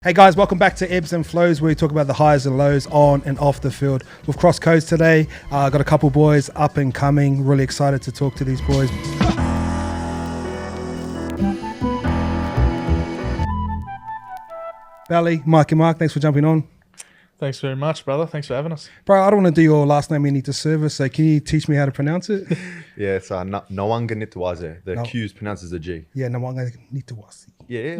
Hey guys, welcome back to Ebbs and Flows, where we talk about the highs and lows on and off the field. We've crossed codes today. Got a couple boys up and coming. Really excited to talk to these boys. Belly, Mike and Mark, thanks for jumping on. Thanks very much, brother. Thanks for having us. Bro, I don't want to do your last name any disservice, so can you teach me how to pronounce it? Yeah, it's Nawaqanitawase. The Q is pronounced as a G. Yeah, Nawaqanitawase. Yeah,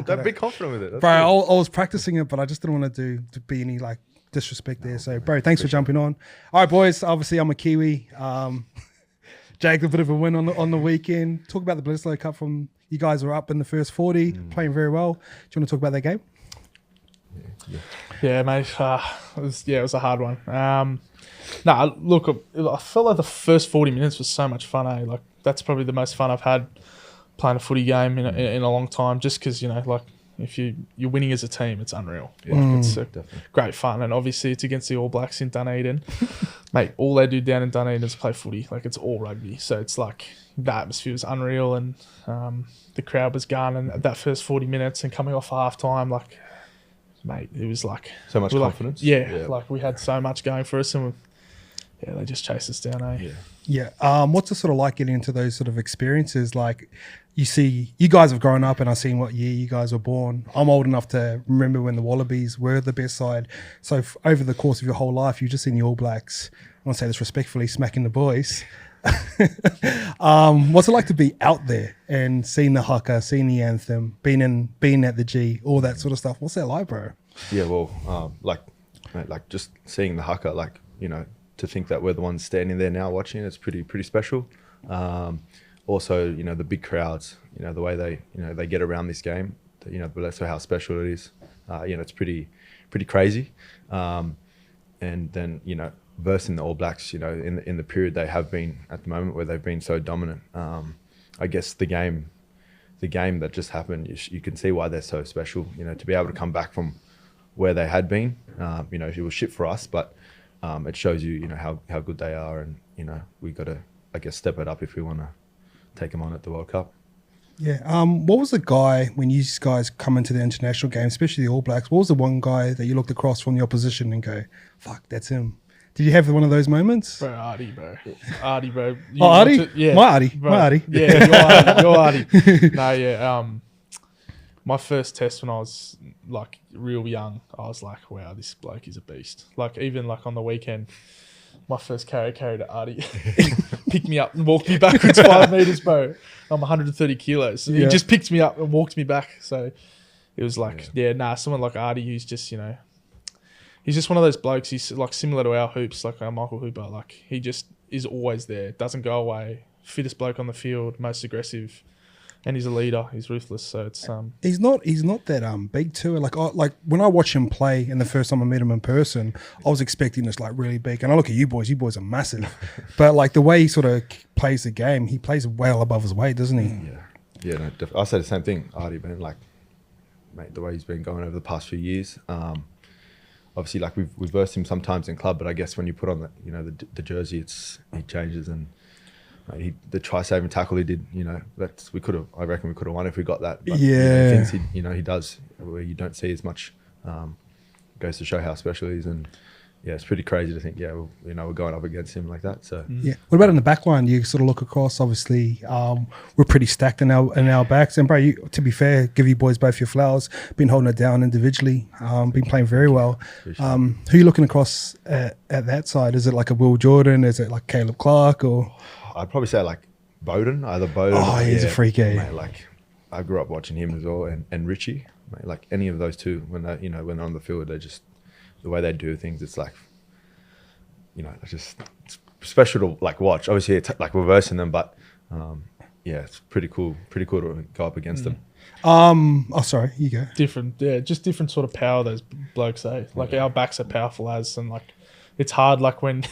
don't be confident with it. That's Bro, good. I was practicing it, but I just didn't want to be any like disrespect there. So, bro, thanks for jumping on. All right, boys. Obviously, I'm a Kiwi. Jagged a bit of a win on the weekend. Talk about the Bledisloe Cup. From you guys were up in the first 40, playing very well. Do you want to talk about that game? Yeah, mate. It was a hard one. Look, I felt like the first 40 minutes was so much fun. Like that's probably the most fun I've had playing a footy game in a long time. Just because like if you're winning as a team, it's unreal. Like, it's great fun, and obviously it's against the All Blacks in Dunedin. Mate, all they do down in Dunedin is play footy. Like it's all rugby, so it's like the atmosphere was unreal, and the crowd was gone. And that first 40 minutes and coming off half time, like. Mate, it was like so much confidence. Like we had so much going for us, and they just chased us down. What's it sort of like getting into those sort of experiences? Like, you guys have grown up, and I've seen what year you guys were born. I'm old enough to remember when the Wallabies were the best side. So over the course of your whole life, you've just seen the All Blacks. I want to say this respectfully, smacking the boys. What's it like to be out there and seeing the haka, seeing the anthem, being at the G, all that sort of stuff? What's that like, bro? Yeah, well, like just seeing the haka, to think that we're the ones standing there now watching, it's pretty special. Also, the big crowds, the way they get around this game, but that's how special it is. It's pretty crazy. And then versing the All Blacks, in the period they have been at the moment where they've been so dominant. I guess the game that just happened, you can see why they're so special. To be able to come back from where they had been, it was shit for us, but it shows you, how good they are, and we got to, I guess, step it up if we want to take them on at the World Cup. Yeah. What was the guy when you guys come into the international game, especially the All Blacks? What was the one guy that you looked across from the opposition and go, "Fuck, that's him"? Did you have one of those moments? Bro, Artie, bro. Artie, bro. Artie? Yeah. My Artie. Bro. My Artie. Yeah, you're Artie. No, yeah. My first test when I was, like, real young, I was like, wow, this bloke is a beast. Like, even, like, on the weekend, my first carried to Artie. Picked me up and walked me backwards 5 metres, bro. I'm 130 kilos. So he just picked me up and walked me back. So it was like, someone like Artie who's just, he's just one of those blokes. He's like similar to our hoops, like our Michael Hooper. Like he just is always there, doesn't go away. Fittest bloke on the field, most aggressive, and he's a leader. He's ruthless. So it's He's not that big too. Like when I watch him play, and the first time I met him in person, I was expecting this like really big. And I look at you boys are massive, but like the way he sort of plays the game, he plays well above his weight, doesn't he? Yeah. No, I say the same thing, Artie, man. Like, mate, the way he's been going over the past few years. Obviously, like we've versed him sometimes in club, but I guess when you put on the jersey, he changes, and the try saving tackle he did, I reckon we could have won if we got that. But, things he does where you don't see as much, goes to show how special he is, and it's pretty crazy to think, we're going up against him like that. So What about in the back line? You sort of look across. Obviously, we're pretty stacked in our backs. And bro, to be fair, give you boys both your flowers. Been holding it down individually. Been playing very well. Who are you looking across at that side? Is it like a Will Jordan? Is it like Caleb Clark? Or I'd probably say like Bowden, either Bowden. Oh, he's a freak, mate, like I grew up watching him as well, and Richie. Mate, like any of those two, when they're on the field, they just, the way they do things, it's like, it's special to like watch. Obviously, it's like reversing them, but it's pretty cool to go up against them. Sorry, you go. Just different sort of power those blokes say. Like our backs are powerful and like it's hard. Like when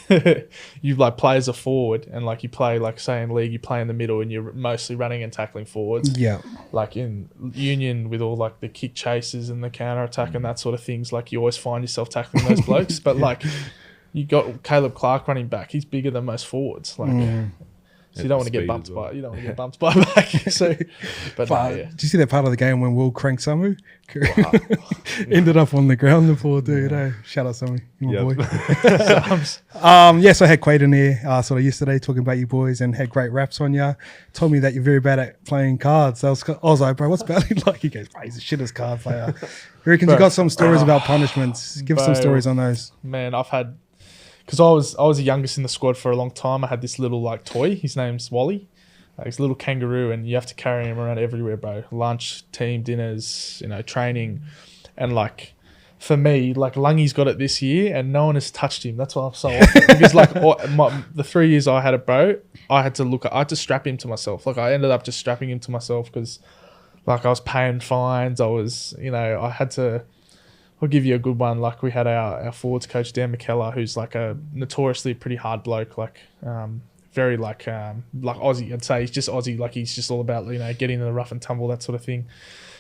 you like play as a forward and like you play like say in league, you play in the middle and you're mostly running and tackling forwards. Yeah. Like in union with all like the kick chases and the counter attack and that sort of things, like you always find yourself tackling those blokes. But like you got Caleb Clark running back, he's bigger than most forwards. Like So you don't want to get Speed bumped as well. by. You don't want to get bumped by back. So, but no, yeah. Did you see that part of the game when Will cranked Samu? Ended up on the ground, the poor dude. Eh? Shout out Samu, my Yep. boy. Yes, I had Quade in here sort of yesterday talking about you boys and had great raps on you. Told me that you're very bad at playing cards. I was like, bro, what's Belly like? He goes, bro, he's a shittest card player. He reckons you got some stories about punishments. Give us some Bro, stories on those. Man, I've had, because I was the youngest in the squad for a long time. I had this little like toy. His name's Wally. He's a little kangaroo, and you have to carry him around everywhere, bro. Lunch, team dinners, training, and like for me, like Lungy's got it this year, and no one has touched him. That's why I'm so off. Because like the 3 years I had it, bro, I had to strap him to myself. Like I ended up just strapping him to myself because like I was paying fines. I was, I had to. I'll give you a good one. Like we had our forwards coach Dan McKellar, who's like a notoriously pretty hard bloke, like very like Aussie. I'd say he's just Aussie. Like he's just all about getting in the rough and tumble, that sort of thing.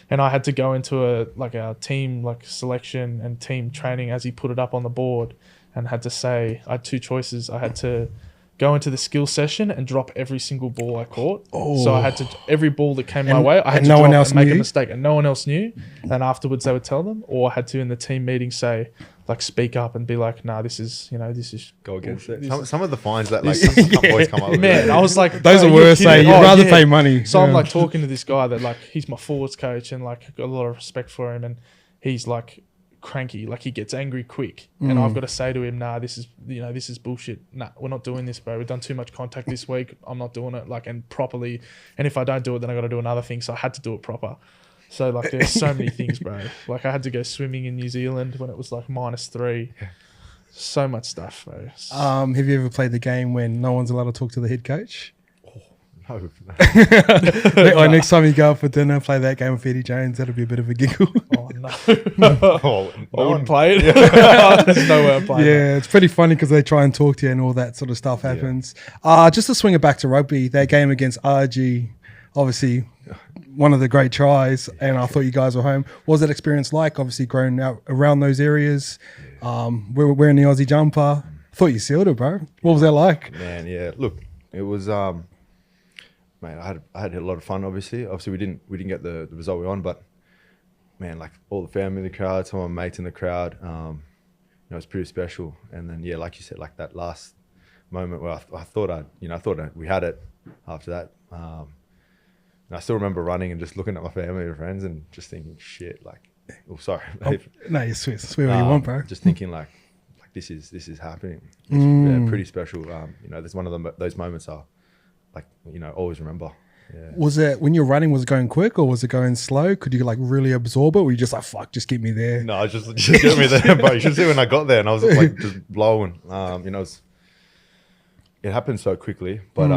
And I had to go into a team like selection and team training as he put it up on the board, and had to say I had two choices. I had to go into the skill session and drop every single ball I caught. Oh. So I had to, every ball that came my way, I had to no drop one else and make knew? a mistake, and no one else knew. And afterwards they would tell them, or I had to in the team meeting say, like, speak up and be like, nah, this is Go against bullshit. it. Some of the fines that like some boys come up with. Man, I was like, Those are you're worse. kidding. You'd Oh, rather yeah. pay money. So I'm Yeah. like talking to this guy that like, he's my forwards coach, and like got a lot of respect for him, and he's like cranky, like he gets angry quick, and I've got to say to him, nah, this is bullshit. Nah, we're not doing this, bro. We've done too much contact this week. I'm not doing it, like, and properly. And if I don't do it, then I got to do another thing. So I had to do it proper. So like there's so many things, bro. Like I had to go swimming in New Zealand when it was like -3. So much stuff, bro. Have you ever played the game when no one's allowed to talk to the head coach? No. Next time you go out for dinner, play that game with Eddie Jones. That'll be a bit of a giggle. Oh no, Oh, I wouldn't play it. There's no way I'm playing. Yeah, it's pretty funny because they try and talk to you and all that sort of stuff happens. Just to swing it back to rugby, that game against RG, obviously one of the great tries, and I thought you guys were home. What was that experience like? Obviously growing out around those areas, we're wearing the Aussie jumper. I thought you sealed it, bro. What was that like? Man, yeah. Look, it was man, I had a lot of fun. Obviously, we didn't get the result we won, but man, like all the family in the crowd, some of my mates in the crowd, it was pretty special. And then like you said, like that last moment where I thought we had it. After that, and I still remember running and just looking at my family and friends and just thinking, shit, like, oh, sorry, No, you swear what you want, bro. just thinking like this is happening. It's pretty special. There's one of those moments I like, always remember. Yeah. Was it when you're running? Was it going quick or was it going slow? Could you like really absorb it? Or were you just like, fuck, just keep me there? No, just get me there. But you should see when I got there and I was like just blowing. It happened so quickly, but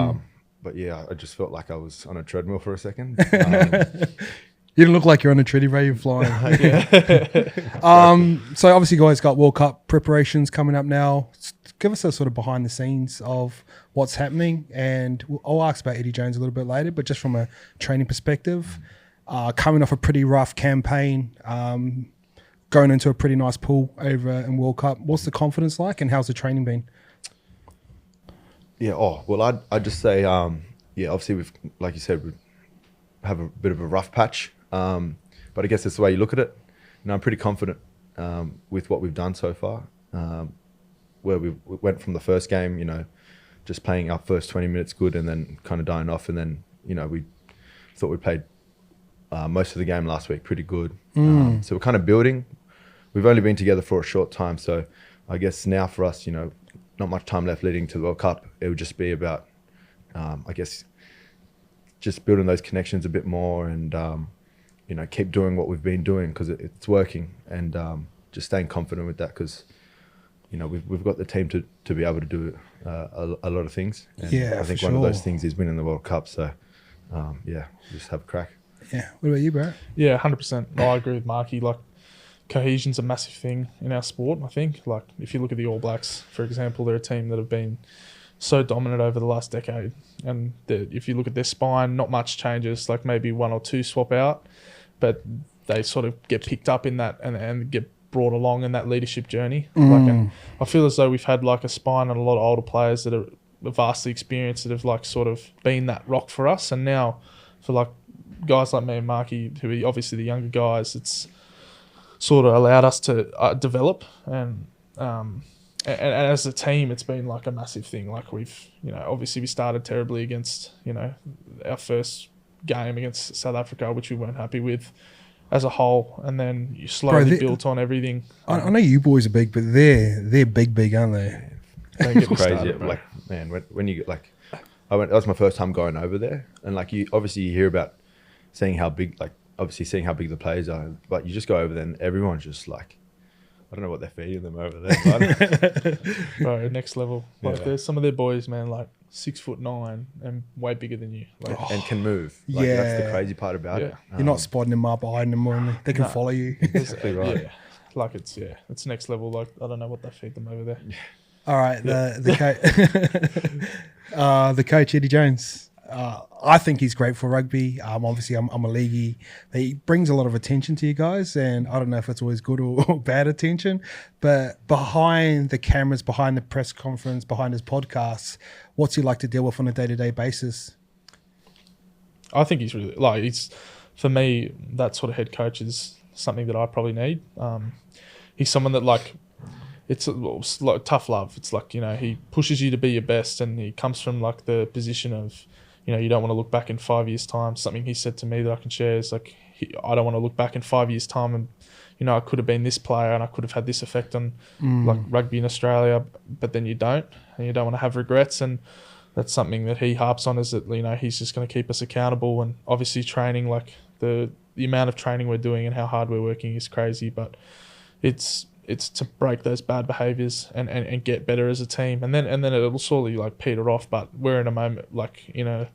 yeah, I just felt like I was on a treadmill for a second. You didn't look like you're on a treadie, bro. You're flying. So obviously, you guys got World Cup preparations coming up now. Give us a sort of behind the scenes of what's happening, and I'll ask about Eddie Jones a little bit later. But just from a training perspective, coming off a pretty rough campaign, going into a pretty nice pool over in World Cup. What's the confidence like, and how's the training been? Yeah. Oh, well, I'd just say, obviously we've, like you said, we have a bit of a rough patch. But I guess that's the way you look at it. I'm pretty confident with what we've done so far. Where we went from the first game, just playing our first 20 minutes good and then kind of dying off. And then, we thought we played most of the game last week pretty good. So we're kind of building. We've only been together for a short time. So I guess now for us, not much time left leading to the World Cup. It would just be about, I guess, just building those connections a bit more and, keep doing what we've been doing because it's working, and just staying confident with that because, we've got the team to be able to do a lot of things. And Yeah, I think for one of sure. those things is winning the World Cup. So, just have a crack. Yeah. What about you, bro? Yeah, 100%. No, I agree with Marky. Like, cohesion's a massive thing in our sport, I think. Like, if you look at the All Blacks, for example, they're a team that have been so dominant over the last decade. And if you look at their spine, not much changes, like maybe one or two swap out, but they sort of get picked up in that and get brought along in that leadership journey. Like, and I feel as though we've had like a spine and a lot of older players that are vastly experienced that have like sort of been that rock for us. And now for like guys like me and Marky, who are obviously the younger guys, it's sort of allowed us to develop. And as a team, it's been like a massive thing. Like we've, obviously we started terribly against, our first game against South Africa, which we weren't happy with as a whole, and then you slowly built on everything. I know you boys are big, but they're big, aren't they? Don't get me Crazy. started, bro. Like, man, when you like, that was my first time going over there, and like you hear about seeing how big the players are, but you just go over there and everyone's just like, I don't know what they're feeding them over there. Bro, next level. Like Yeah. there's some of their boys, man, like 6'9" and way bigger than you. Like, and can move. Like, that's the crazy part about it. Yeah. You're not spotting them up behind them, or they can No. follow you. Exactly right. Yeah. Like it's next level. Like I don't know what they feed them over there. All right, the coach Eddie Jones. I think he's great for rugby. Obviously, I'm a leaguey. He brings a lot of attention to you guys, and I don't know if it's always good or bad attention. But behind the cameras, behind the press conference, behind his podcasts, what's he like to deal with on a day-to-day basis? I think he's really for me, that sort of head coach is something that I probably need. He's someone that it's like tough love. It's like, he pushes you to be your best, and he comes from like the position of, you don't want to look back in 5 years' time. Something he said to me that I can share is like, I don't want to look back in 5 years' time and, I could have been this player and I could have had this effect on like rugby in Australia, but then you don't, and you don't want to have regrets. And that's something that he harps on, is that, he's just going to keep us accountable. And obviously training, like the amount of training we're doing and how hard we're working is crazy, but it's to break those bad behaviours and get better as a team, and then it'll slowly like peter off. But we're in a moment, like in a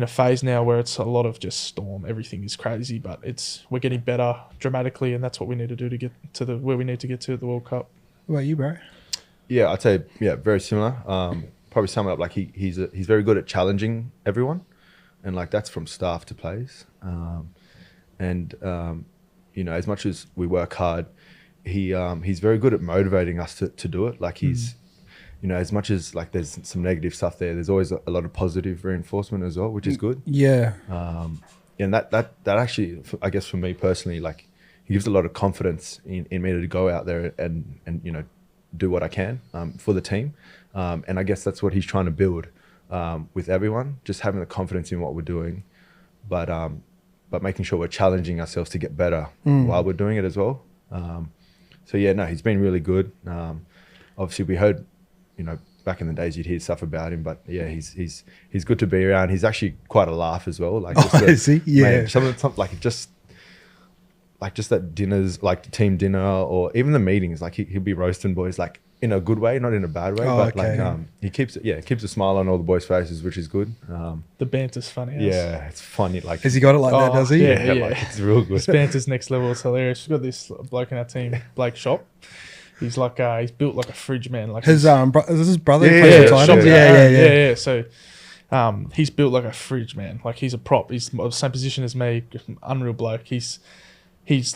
phase now where it's a lot of just storm. Everything is crazy, but we're getting better dramatically, and that's what we need to do to get to where we need to get to at the World Cup. What about you, bro? Yeah, I'd say very similar. Probably sum it up like he's very good at challenging everyone, and like that's from staff to players. As much as we work hard, he's very good at motivating us to do it. Like he's, as much as like there's some negative stuff there's always a lot of positive reinforcement as well, which is good. Yeah. And that actually, I guess for me personally, like he gives a lot of confidence in me to go out there and do what I can for the team. And I guess that's what he's trying to build with everyone, just having the confidence in what we're doing, but making sure we're challenging ourselves to get better while we're doing it as well. He's been really good. Obviously we heard, back in the days you'd hear stuff about him, but yeah, he's good to be around. He's actually quite a laugh as well. Like, Is he? Yeah. Man, some like just that dinners, like team dinner, or even the meetings, like he'll be roasting boys, like in a good way, not in a bad way, but okay. like he keeps a smile on all the boys' faces, which is good. The banter's funny. Yeah, it's funny. Like, Has he got it like that, does he? Yeah. like, it's real good. His banter's next level. It's hilarious. We've got this bloke in our team, Blake Shop. He's like he's built like a fridge, man. Like His is his brother? Yeah, who plays yeah, for Titans? sure. Yeah. So he's built like a fridge, man. Like he's a prop. He's the same position as me. Unreal bloke. He's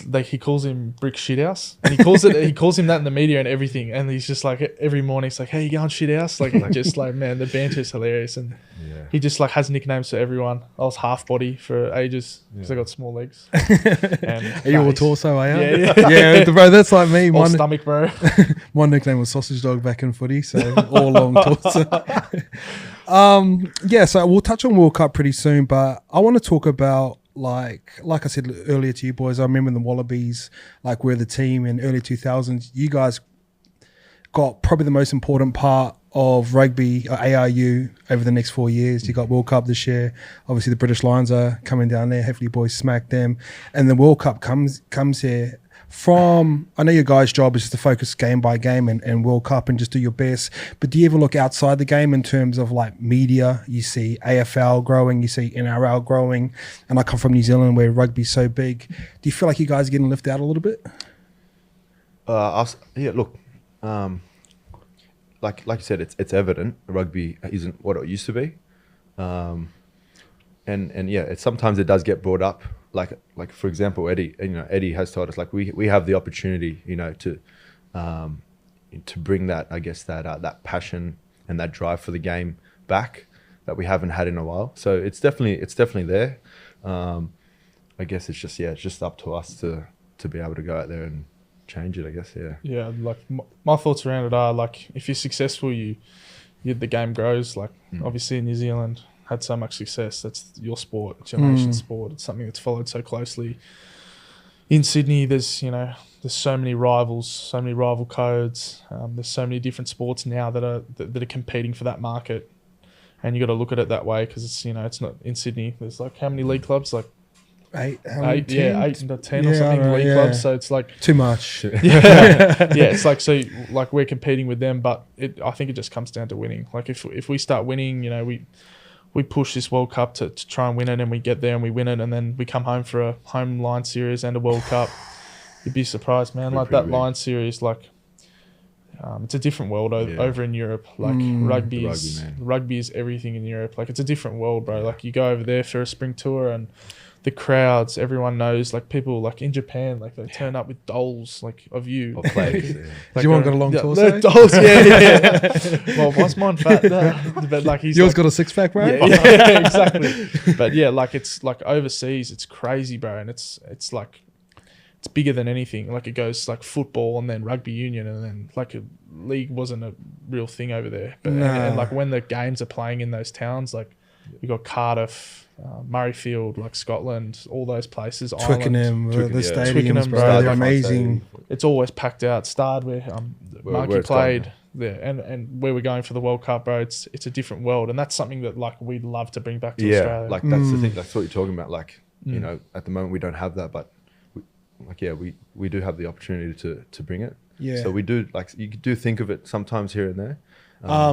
like, he calls him Brick Shithouse, and he calls him that in the media and everything. And he's just like, every morning he's like, "Hey, you going Shithouse?" Like just like, man, the banter is hilarious. And he just like has nicknames for everyone. I was half body for ages because I got small legs. And, Are you all torso, are you? Yeah. Yeah, bro, that's like me. All stomach, bro. My nickname was Sausage Dog back in footy, so all long torso. So we'll touch on World Cup pretty soon, but I want to talk about, like I said earlier to you boys, I remember the Wallabies, like we're the team in early 2000s. You guys got probably the most important part of rugby, ARU, over the next 4 years. You got World Cup this year. Obviously the British Lions are coming down there. Hopefully boys smack them. And the World Cup comes here. I know your guys' job is to focus game by game and World Cup and just do your best, but do you ever look outside the game in terms of like media? You see AFL growing, you see NRL growing, and I come from New Zealand where rugby's so big. Do you feel like you guys are getting lifted out a little bit? Like you said, it's evident rugby isn't what it used to be, sometimes it does get brought up. Like for example, Eddie has told us, like we have the opportunity, to bring that, I guess, that passion and that drive for the game back that we haven't had in a while. So it's definitely there. I guess it's just up to us to be able to go out there and change it, I guess. Yeah, like my thoughts around it are like, if you're successful, the game grows. Like obviously in New Zealand had so much success. That's your sport, it's your nation's sport. It's something that's followed so closely. In Sydney, there's so many rivals, so many rival codes. There's so many different sports now that are competing for that market, and you got to look at it that way, because it's not in Sydney. There's like how many league clubs? Like eight, 10 or something league clubs. So it's like too much. It's like, so like we're competing with them, but I think it just comes down to winning. Like if we start winning, we push this World Cup to try and win it, and we get there and we win it, and then we come home for a home line series and a World Cup. You'd be surprised, man. Like that line series, like it's a different world over in Europe. Like rugby is everything in Europe. Like it's a different world, bro. Like you go over there for a spring tour, and the crowds, everyone knows. Like people, like in Japan, like they turn up with dolls, like of you. Or players. Do you want to got a long torso? Dolls, yeah. Well, what's mine fat? But like yours got a 6-pack, bro. Yeah, exactly. But yeah, like it's like overseas, it's crazy, bro, and it's like it's bigger than anything. Like it goes like football and then rugby union, and then like a league wasn't a real thing over there. But and like when the games are playing in those towns, like you got Cardiff, Murrayfield, like Scotland, all those places. Twickenham, the stadiums, Twickenham, bro, they're amazing. It's always packed out. Stard, where Marky played there, and where we're going for the World Cup, bro. It's a different world, and that's something that like we'd love to bring back to Australia. Like that's the thing. That's what you're talking about. Like at the moment we don't have that, but we do have the opportunity to bring it. Yeah. So we do, like, you do think of it sometimes here and there. I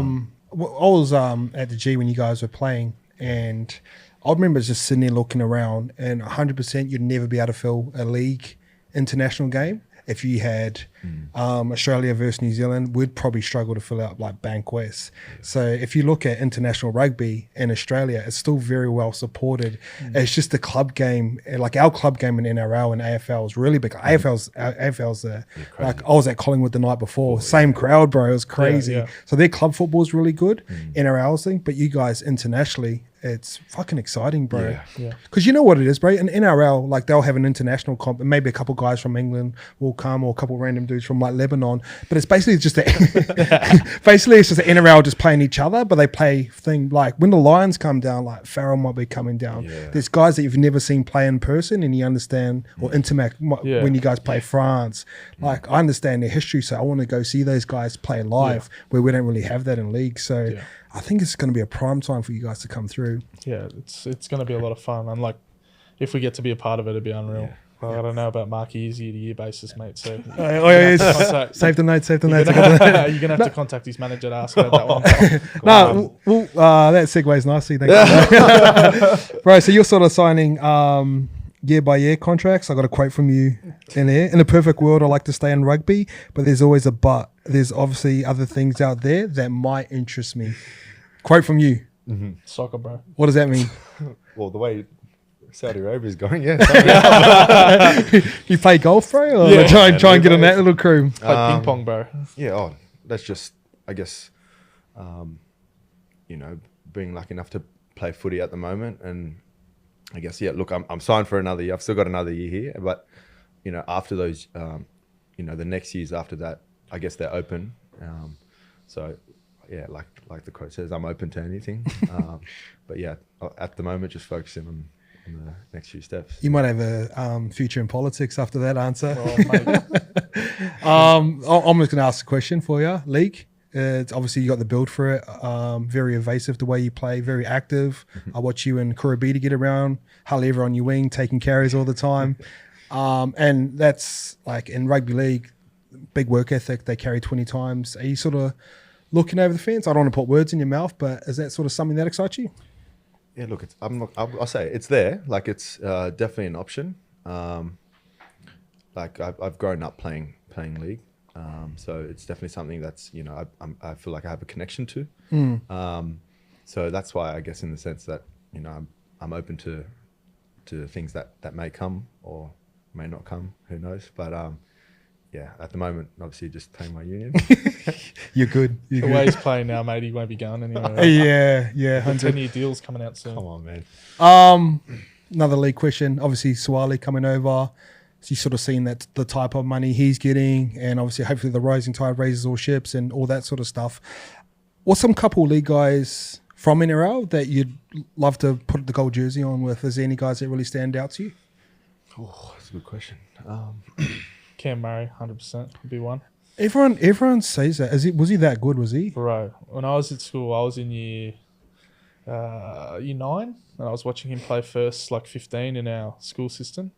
was at the G when you guys were playing, and I remember just sitting there looking around, and 100% you'd never be able to fill a league international game. If you had Australia versus New Zealand, we'd probably struggle to fill out like Bank West. So if you look at international rugby in Australia, it's still very well supported. It's just the club game, like our club game in NRL and AFL is really big. AFL's like I was at Collingwood the night before, same crowd, bro. It was crazy. So their club football is really good, NRL's thing. But you guys internationally, it's fucking exciting, bro. Because you know what it is, bro. In NRL, like they'll have an international comp, and maybe a couple guys from England will come, or a couple random dudes from like Lebanon. But it's basically just basically it's just an NRL just playing each other. But they play thing like when the Lions come down, like Farrell might be coming down. There's guys that you've never seen play in person, and you understand or interact when you guys play France. Like I understand their history, so I want to go see those guys play live where we don't really have that in league. So. I think it's going to be a prime time for you guys to come through. Yeah, it's going to be a lot of fun. And like, if we get to be a part of it, it'd be unreal. Well, I don't know about Marky's year-to-year basis, mate. So save the notes. You're going to have to contact his manager to ask about that one. That segues nicely. Thank you. Bro, so you're sort of signing year-by-year contracts. I got a quote from you in there. In a perfect world, I like to stay in rugby, but there's always a but. There's obviously other things out there that might interest me. Quote from you. Soccer, bro. What does that mean? Well, the way Saudi Arabia is going, You play golf, bro? Or try and get on that little crew? Play ping pong, bro. Yeah, that's just, I guess, being lucky enough to play footy at the moment. And I guess, look, I'm signed for another year. I've still got another year here. But, after those, the next years after that, I guess they're open. So, like the quote says, I'm open to anything. But at the moment, just focusing on the next few steps. You might have a future in politics after that answer. Well, I'm just going to ask a question for you. League, it's obviously you got the build for it. Very evasive the way you play, very active. I watch you and Kurabita get around, hardly ever on your wing, taking carries all the time. And that's like in rugby league, big work ethic, they carry 20 times. Are you sort of looking over the fence? I don't want to put words in your mouth, but is that sort of something that excites you? Yeah, look, I'll say it's there. Like it's definitely an option. Like I've grown up playing league, so it's definitely something that's I feel like I have a connection to. So that's why I guess in the sense that I'm open to things that may come or may not come. Who knows? But yeah, at the moment, obviously just playing my union. You're good. You're The good. way he's playing now, mate, he won't be going anywhere. Yeah, The 100. 10-year deal's coming out soon. Come on, man. Another league question. Obviously, Swali coming over. So you sort of seen that the type of money he's getting, and obviously, hopefully, the rising tide raises all ships and all that sort of stuff. What's some couple league guys from NRL that you'd love to put the gold jersey on with? Is there any guys that really stand out to you? Oh, that's a good question. Cam Murray, 100% would be one. Everyone says that. Was he that good? Was he? Bro, when I was at school, I was in year 9, and I was watching him play first, like 15 in our school system.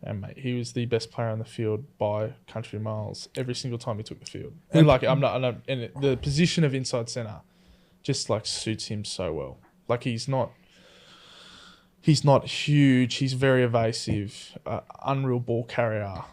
And mate, he was the best player on the field by country miles every single time he took the field. And like and the position of inside centre just like suits him so well. Like he's not huge. He's very evasive, unreal ball carrier,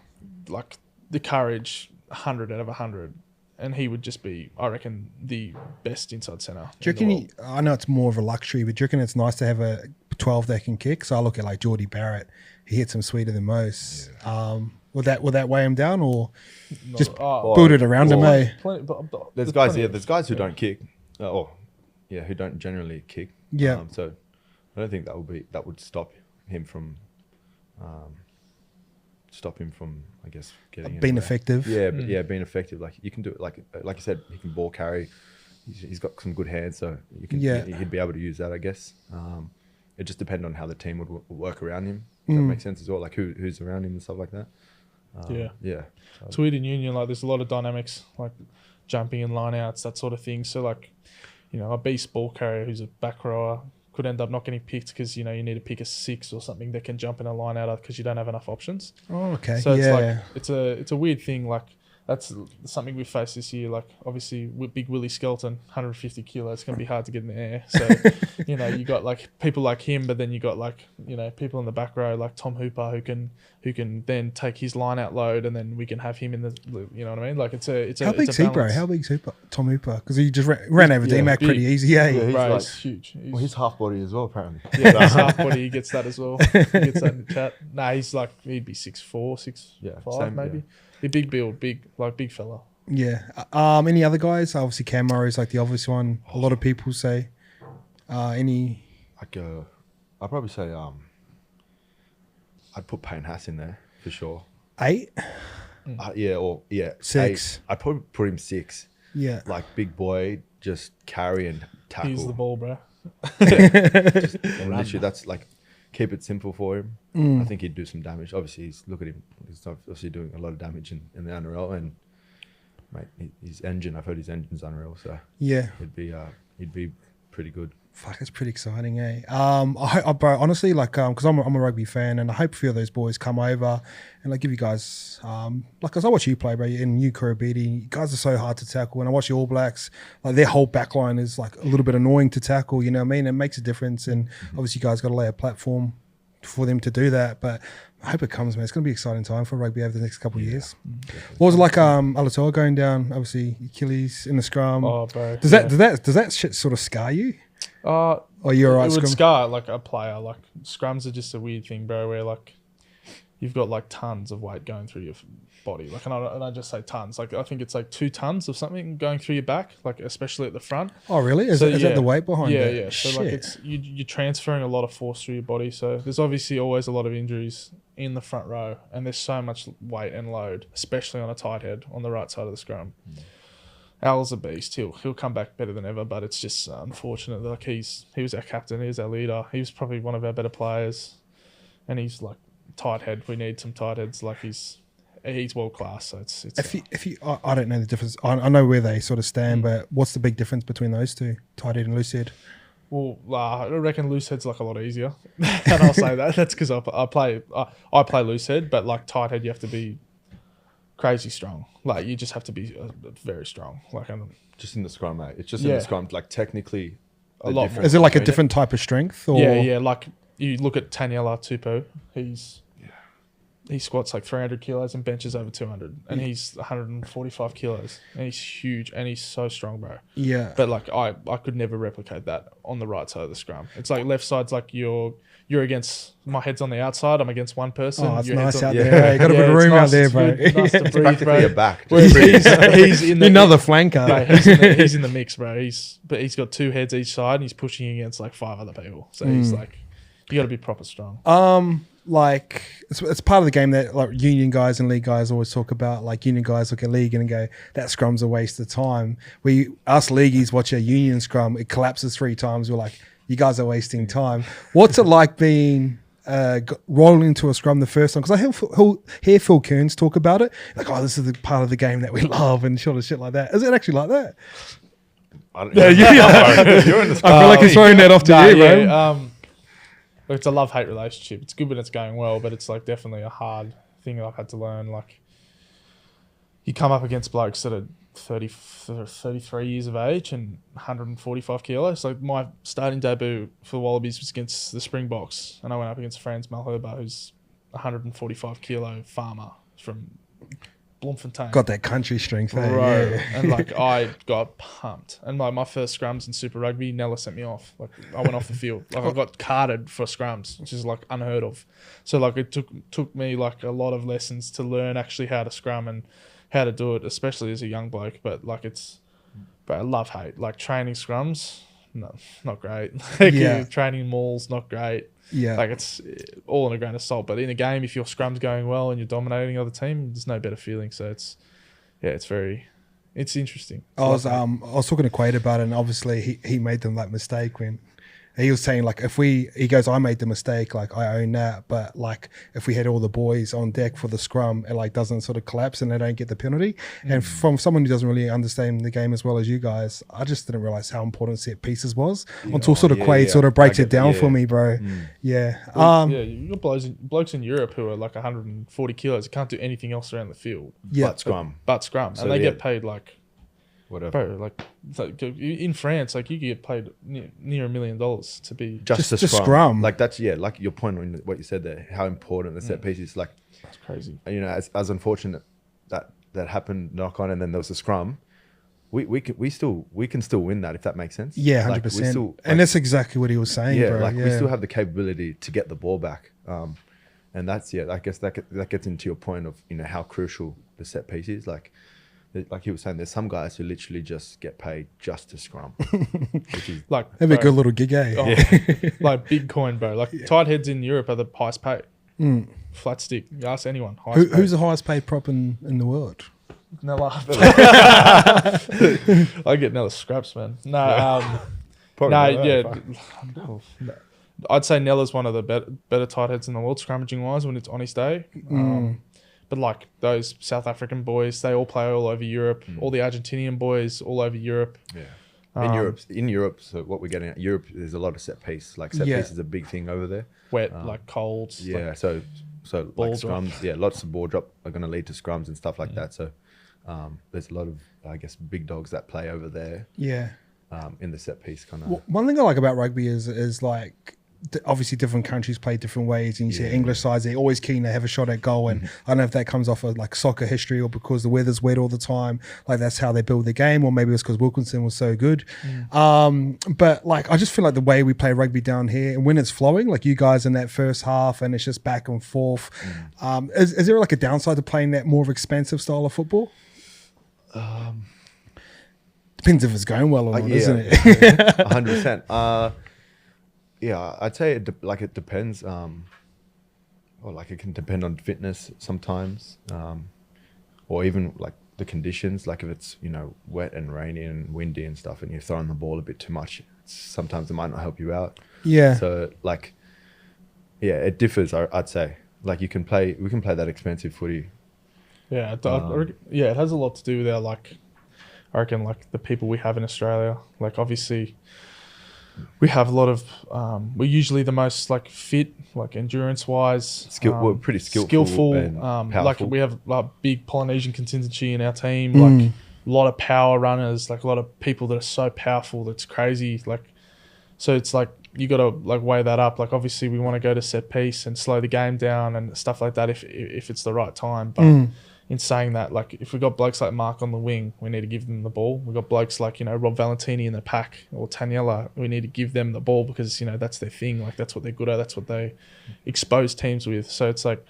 like the courage, 100 out of 100. And he would just be, I reckon, the best inside centre. Do you reckon I know it's more of a luxury, but do you reckon it's nice to have a 12 that can kick? So I look at like Geordie Barrett. He hits him sweeter than most. Yeah. Would that weigh him down, or just Oh, build it around him, eh? There's guys who don't kick, who don't generally kick. Yeah. So I don't think that would stop him from, I guess, getting Being anywhere. effective. Yeah, but being effective. Like you can do it. Like you said, he can ball carry. He's got some good hands, so you can. Yeah. He'd be able to use that, I guess. It just depends on how the team would work around him. If that makes sense as well. Like who's around him and stuff like that. Yeah. It's weird in union. Like there's a lot of dynamics, like jumping and line outs, that sort of thing. So like, a beast ball carrier who's a back rower could end up not getting picked because you need to pick a 6 or something that can jump in a line out because you don't have enough options. Oh, okay. So it's yeah. like it's a weird thing. Like that's something we faced this year. Like obviously with Big Willie Skelton, 150 kilos, it's gonna be hard to get in the air. So you got like people like him, but then you got like people in the back row like Tom Hooper who can then take his line out load, and then we can have him in the you know what I mean. Like it's a How big's he, bro? balance. How big's Hooper? Tom Hooper? Because he just ran over D-Mac big. pretty easy, eh? Yeah, he's Bro, like, he's huge. he's half body as well, apparently. Yeah, he's half body. He gets that as well. He gets that in the chat. Nah, he'd be 6'4", 6'5", same, maybe. yeah. A big build, big fella. Yeah. Any other guys? Obviously, Cam Murray's like the obvious one. A lot of people say. Any? I'd probably say I'd put Payne Haas in there for sure. 8? 8. 6. I'd probably put him 6. Yeah. Like big boy, just carry and tackle. He's the ball, bro. And literally, that's like keep it simple for him. I think he'd do some damage. Obviously, look at him. He's obviously doing a lot of damage in the NRL, and mate, his engine. I've heard his engine's unreal. So Yeah. he'd be pretty good. Fuck, it's pretty exciting, eh? Bro, honestly, like, because I'm a rugby fan, and I hope a few of those boys come over and like give you guys, because I watch you play, bro, and you, Kurabiti, you guys are so hard to tackle. And I watch the All Blacks, like their whole back line is like a little bit annoying to tackle, you know what I mean? It makes a difference, and obviously you guys got to lay a platform for them to do that. But I hope it comes, man. It's going to be an exciting time for rugby over the next couple of years. What was it like, Alatoa going down, obviously Achilles in the scrum? Oh, bro. Does that shit sort of scar you? Oh, you're right. It would Scrum. scar like a player. Like scrums are just a weird thing, bro. Where like you've got like tons of weight going through your body. Like, and I just say tons. Like I think it's like 2 tons of something going through your back. Like especially at the front. Oh really? Is that the weight behind it? Yeah. So Shit. like it's you're transferring a lot of force through your body. So there's obviously always a lot of injuries in the front row, and there's so much weight and load, especially on a tight head on the right side of the scrum. Al's a beast. He'll come back better than ever, but it's just unfortunate. Like he was our captain, he was our leader. He was probably one of our better players, and he's like tight head. We need some tight heads. Like he's world class. So it's. I don't know the difference. I know where they sort of stand, but what's the big difference between those two, tight head and loose head? Well, I reckon loose head's like a lot easier, and I'll say that. That's because I play loose head, but like tight head, you have to be crazy strong. Like you just have to be very strong. Like Just in the scrum, mate. It's just in the scrum. Like technically, a lot more. Is it like a different type of strength? Or? Yeah. Like you look at Taniela Tupou, he squats like 300 kilos and benches over 200, and he's 145 kilos, and he's huge, and he's so strong, bro. Yeah. But like I could never replicate that on the right side of the scrum. It's like left side's like you're against, my head's on the outside, I'm against one person. Oh, it's your nice head's out on, there. Yeah, you got a bit of it's room nice, out there, it's bro. good, nice to breathe, Practically bro. your back. Whereas Just he's in the Another flanker. Bro, he's in the mix, bro. But he's got two heads each side, and he's pushing against like 5 other people. So he's like, you got to be proper strong. Like it's part of the game that like union guys and league guys always talk about. Like union guys look at league and go, that scrum's a waste of time. Us leagueies watch a union scrum, it collapses 3 times. We're like, you guys are wasting time. What's it like being rolling into a scrum the first time? Because I hear Phil Kearns talk about it. Like, oh, this is the part of the game that we love and sort of shit like that. Is it actually like that? I don't, you're in the I feel like he's throwing that off to you, bro. Yeah, it's a love-hate relationship. It's good when it's going well, but it's like definitely a hard thing that I've had to learn. Like, you come up against blokes that are 33 years of age and 145 kilos. Like, my starting debut for the Wallabies was against the Springboks, and I went up against Franz Malherbe, who's 145 kilo farmer from Bloemfontein. Got that country strength, eh? Bro. Yeah. And like I got pumped. And like my first scrums in Super Rugby, Nella sent me off. Like I went off the field. Like I got carded for scrums, which is like unheard of. So like it took me like a lot of lessons to learn actually how to scrum and how to do it, especially as a young bloke. But like but I love hate. Like training scrums, no, not great. Like Yeah. training mauls, not great. Yeah. Like it's all in a grain of salt. But in a game, if your scrum's going well and you're dominating the other team, there's no better feeling. So it's interesting. I was talking to Quaid about it, and obviously he made them like mistake when he was saying like he goes, I made the mistake, like I own that, but like if we had all the boys on deck for the scrum, it like doesn't sort of collapse and they don't get the penalty. And from someone who doesn't really understand the game as well as you guys, I just didn't realize how important set pieces was until sort of Quaid sort of breaks it down for me, bro. Yeah. You got blokes in Europe who are like 140 kilos, can't do anything else around the field. Yeah. But scrum. And they get paid like whatever. bro, like in France, like you get paid near $1 million to be Just the scrum. Like that's like your point on what you said there, how important the set piece is. Like that's crazy. You know, as unfortunate that happened, knock on, and then there was a scrum. We can still win that, if that makes sense. Yeah, 100%. Like, we still, and that's exactly what he was saying, yeah, bro. like we still have the capability to get the ball back. And that's I guess that gets into your point of, you know, how crucial the set piece is. Like he was saying, there's some guys who literally just get paid just to scrum, which is Like That'd be a good little gig, eh? oh, like big coin, bro. Like tight heads in Europe are the highest paid. Flat stick. You ask anyone. Who's the highest paid prop in the world? Nella? I get Nella scraps, man. No, I'd say Nella's one of the better tight heads in the world, scrummaging wise, when it's on his day. But like those South African boys, they all play all over Europe. All the Argentinian boys, all over Europe. Yeah. In Europe, so what we're getting at Europe, there's a lot of set piece. Like set piece is a big thing over there. Wet, like cold. Yeah, like so like scrums, drop. yeah, lots of ball drop are going to lead to scrums and stuff like that. So there's a lot of, I guess, big dogs that play over there. Yeah. In the set piece kind of. Well, one thing I like about rugby is like obviously different countries play different ways, and you see English sides, they're always keen to have a shot at goal, and I don't know if that comes off of like soccer history or because the weather's wet all the time, like that's how they build the game, or maybe it's because Wilkinson was so good. But like I just feel like the way we play rugby down here, and when it's flowing, like you guys in that first half and it's just back and forth, is there like a downside to playing that more expensive style of football? Depends if it's going well or not, isn't it? 100%. Yeah, I'd say it depends. Or like it can depend on fitness sometimes, or even like the conditions. Like if it's, you know, wet and rainy and windy and stuff, and you're throwing the ball a bit too much, sometimes it might not help you out. Yeah. So like, yeah, it differs. I'd say like we can play that expensive footy. Yeah, it has a lot to do with our like, I reckon like the people we have in Australia. Like obviously, we have a lot of. We're usually the most like fit, like endurance wise. We're pretty skillful and powerful. Like we have a big Polynesian contingency in our team. Like a lot of power runners. Like a lot of people that are so powerful that's crazy. Like, so it's like you got to like weigh that up. Like obviously we want to go to set piece and slow the game down and stuff like that if it's the right time. But in saying that, like if we got blokes like Mark on the wing, we need to give them the ball. We got blokes like, you know, Rob Valentini in the pack or Taniela. We need to give them the ball because, you know, that's their thing. Like that's what they're good at. That's what they expose teams with. So it's like,